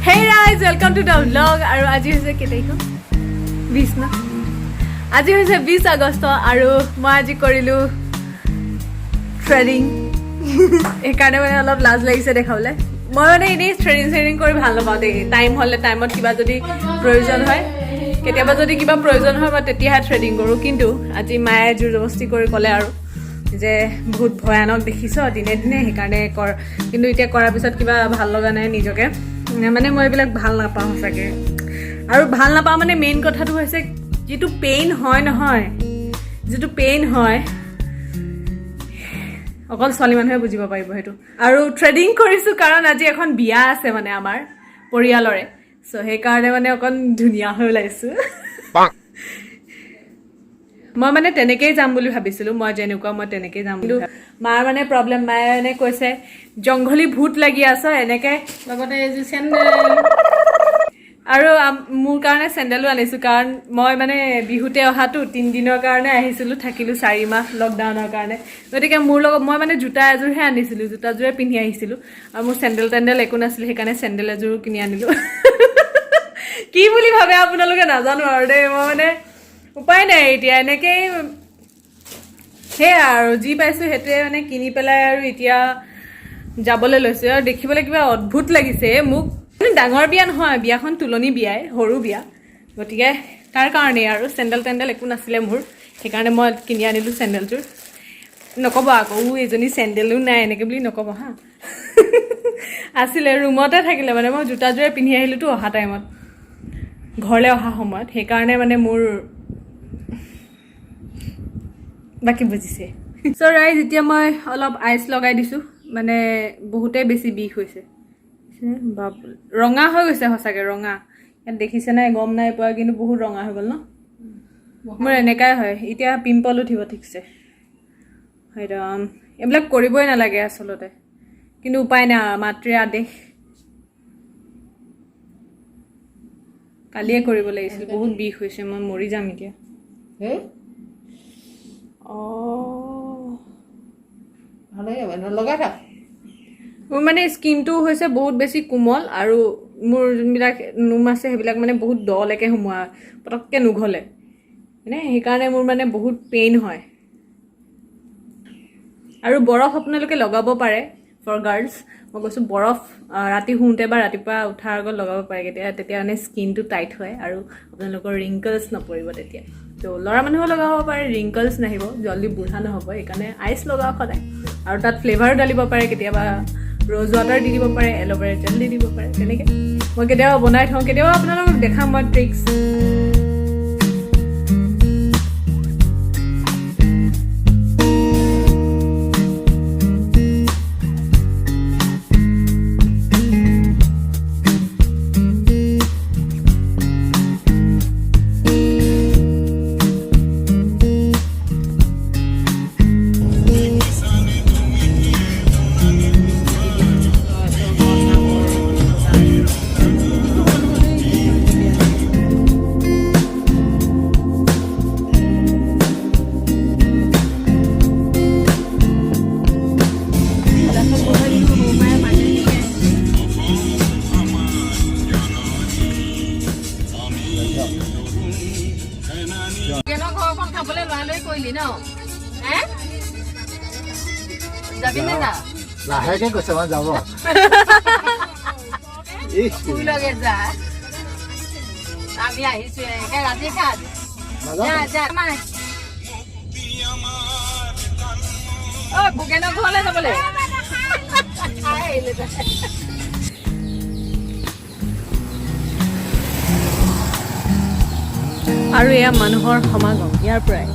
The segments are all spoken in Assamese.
Hey guys, welcome to the vlog. আৰু আজি হৈছে কেইটাইখ 20 না আজি হৈছে 20 আগষ্ট আৰু মই আজি কৰিলো থ্ৰেডিং এই কাৰণে মানে অলপ লাজ লাগিছে দেখাবলে মই মানে এই থ্ৰেডিং কৰি ভাল নাপাওঁ দেই টাইম হলে টাইমত কিবা যদি প্ৰয়োজন হয় কেতিয়াবা যদি কিবা প্ৰয়োজন হয় মই তেতিয়াহে থ্ৰেডিং কৰো কিন্তু আজি মায়ে জোৰজবস্তি কৰি ক'লে আৰু যে বহুত ভয়ানক দেখিছ দিনে দিনে সেই কাৰণে কৰ কিন্তু এতিয়া কৰাৰ পিছত কিবা ভাল লগা নাই নিজকে মানে মই এইবিলাক ভাল নাপাওঁ সঁচাকৈ আৰু ভাল নাপাওঁ মানে মেইন কথাটো হৈছে যিটো পেইন হয় নহয় যিটো পেইন হয় অকল ছোৱালী মানুহে বুজিব পাৰিব সেইটো আৰু থ্ৰেডিং কৰিছোঁ কাৰণ আজি এখন বিয়া আছে মানে আমাৰ পৰিয়ালৰে চ' সেইকাৰণে মানে অকণ ধুনীয়া হৈ ওলাইছোঁ মই মানে তেনেকেই যাম বুলি ভাবিছিলোঁ মই যেনেকুৱা মই তেনেকেই যাম বুলি মাৰ মানে প্ৰব্লেম মায়ে এনে কৈছে জংঘলী ভূত লাগি আছ এনেকৈ লগতে এযোৰ চেণ্ডেল আৰু মোৰ কাৰণে চেণ্ডেলো আনিছোঁ কাৰণ মই মানে বিহুতে অহাটো 3 দিনৰ কাৰণে আহিছিলোঁ থাকিলোঁ 4 মাহ লকডাউনৰ কাৰণে গতিকে মোৰ লগত মই মানে জোতা এযোৰহে আনিছিলোঁ জোতাযোৰে পিন্ধি আহিছিলোঁ আৰু মোৰ চেণ্ডেল একো নাছিলে সেইকাৰণে চেণ্ডেল এযোৰ কিনি আনিলোঁ কি বুলি ভাবে আপোনালোকে নাজানো আৰু দেই মই মানে উপায় নাই এতিয়া এনেকেই সেয়া আৰু যি পাইছোঁ সেইটোৱে মানে কিনি পেলাই আৰু এতিয়া যাবলৈ লৈছোঁ আৰু দেখিবলৈ কিবা অদ্ভুত লাগিছে মোক ডাঙৰ বিয়া নহয় বিয়াখন তুলনি বিয়াই সৰু বিয়া গতিকে তাৰ কাৰণেই আৰু চেণ্ডেল একো নাছিলে মোৰ সেইকাৰণে মই কিনি আনিলোঁ চেণ্ডেলযোৰ নক'ব আকৌ এজনী চেণ্ডেলো নাই এনেকৈ বুলি নক'ব হা আছিলে ৰুমতে থাকিলে মানে মই জোতাযোৰে পিন্ধি আহিলোঁতো অহা টাইমত ঘৰলৈ অহা সময়ত সেইকাৰণে মানে মোৰ বাকী বুজিছে চ' ৰাইজ এতিয়া মই অলপ আইচ লগাই দিছোঁ মানে বহুতেই বেছি বিষ হৈছে ৰঙা হৈ গৈছে সঁচাকৈ ৰঙা ইয়াত দেখিছে নাই গম নাই পোৱা কিন্তু বহুত ৰঙা হৈ গ'ল ন মোৰ এনেকুৱাই হয় এতিয়া পিম্পল উঠিব ঠিকছে একদম এইবিলাক কৰিবই নালাগে আচলতে কিন্তু উপায় নাই মাতৃৰ আদেশ কালিয়ে কৰিব লাগিছিল বহুত বিষ হৈছে মই মৰি যাম এতিয়া মোৰ মানে স্কিনটো হৈছে বহুত বেছি কোমল আৰু মোৰ যোনবিলাক নোম আছে সেইবিলাক মানে বহুত দলৈকে সোমোৱা পটককৈ নুঘলে মানে সেইকাৰণে মোৰ মানে বহুত পেইন হয় আৰু বৰফ আপোনালোকে লগাব পাৰে ফৰ গাৰ্লছ মই কৈছোঁ বৰফ ৰাতি শুওঁতে বা ৰাতিপুৱা উঠাৰ আগত লগাব পাৰে তেতিয়া মানে স্কিনটো টাইট হয় আৰু আপোনালোকৰ ৰিংকলছ নপৰিব তেতিয়া তো ল'ৰা মানুহেও লগাব পাৰে ৰিংকলছ নাহিব জল্দি বুঢ়া নহ'ব সেইকাৰণে আইচ লগাওক সদায় আৰু তাত ফ্লেভাৰো ঢালিব পাৰে কেতিয়াবা ৰ'জ ৱাটাৰ দি দিব পাৰে এল'ভেৰা জেল দি দিব পাৰে তেনেকৈ মই কেতিয়াবা বনাই থওঁ কেতিয়াবা আপোনালোকক দেখাম মই ট্ৰিক্স লাহেকে কৈছে মই যাব আমি আহিছো ৰাতি খাত ভূগেনৰ ঘৰলৈ যাবলৈ আৰু এয়া মানুহৰ সমাগম ইয়াৰ পৰাই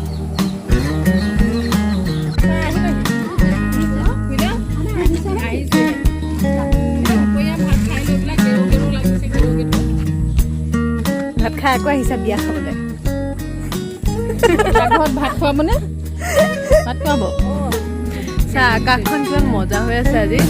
ভাত খাই আকৌ আহিছা বিয়া খাবলৈ ঘৰত ভাত খোৱা মানে ভাত খুৱাব চা আকাশখন কিমান মজা হৈ আছে আজি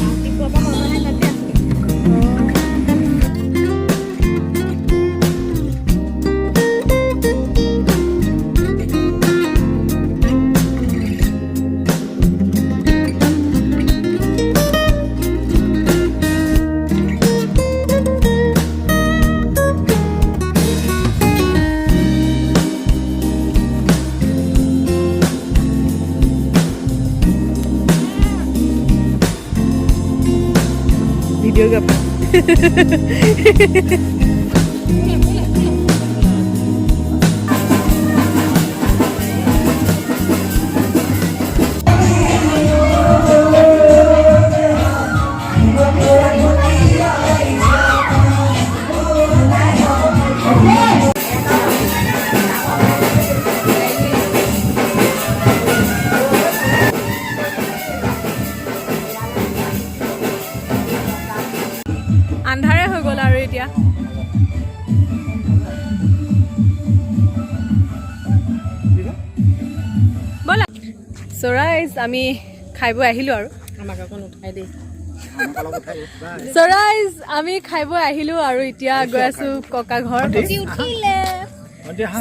ভিডিঅ'গ্ৰাফাৰ আন্ধাৰে হৈ গ'ল আৰু এতিয়া ব'লা চ' ৰাইজ আমি খাই বৈ আহিলোঁ আৰু আমাক অকণ উঠাই দেই চ' ৰাইজ আমি খাই বৈ আহিলোঁ আৰু এতিয়া গৈ আছোঁ ককা ঘৰ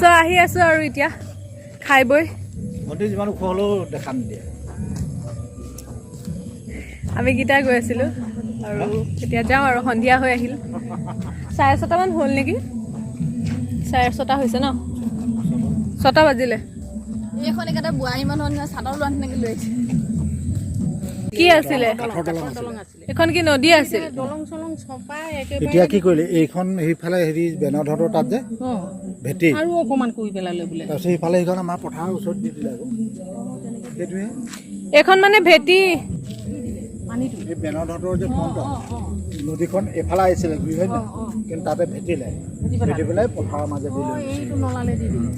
চ' আহি আছোঁ আৰু এতিয়া খাই বৈ ভণ্টি যিমান ওখ হ'লেও দেখা নিদিয়ে আমি গীতা গৈ আছিলোঁ আৰু এতিয়া যাওঁ আৰু সন্ধিয়া হৈ আহিল 6:30 মান হ'ল নেকি 6:30 হৈছে ন 6টা বাজিলে এইখন একেটা বোৱাৰী মানুহৰ নিচিনা চাদৰ লোৱা নিচিনাকে লৈ আহিছে কি আছিলে এখন কি নদী আছিল দলং চলং চপাই এতিয়া কি কৰিলে এইখন সেইফালে হেৰি বেনৰধৰ তাত যে ভেটি আৰু অকণমান কৰি পেলালে বোলে তাৰপিছত সেইফালে সেইখন আমাৰ পথাৰৰ ওচৰত দি দিলে আকৌ সেইটোৱে এখন মানে ভেটি এই বেনৰধৰ যে ফ্ৰণ্টত নদীখন এইফালে আহিছিলে হয় নাই কিন্তু তাতে ভেটিলে ভেটি পেলাই পথাৰৰ মাজেদি লৈ এইটো নলালে দি দিলে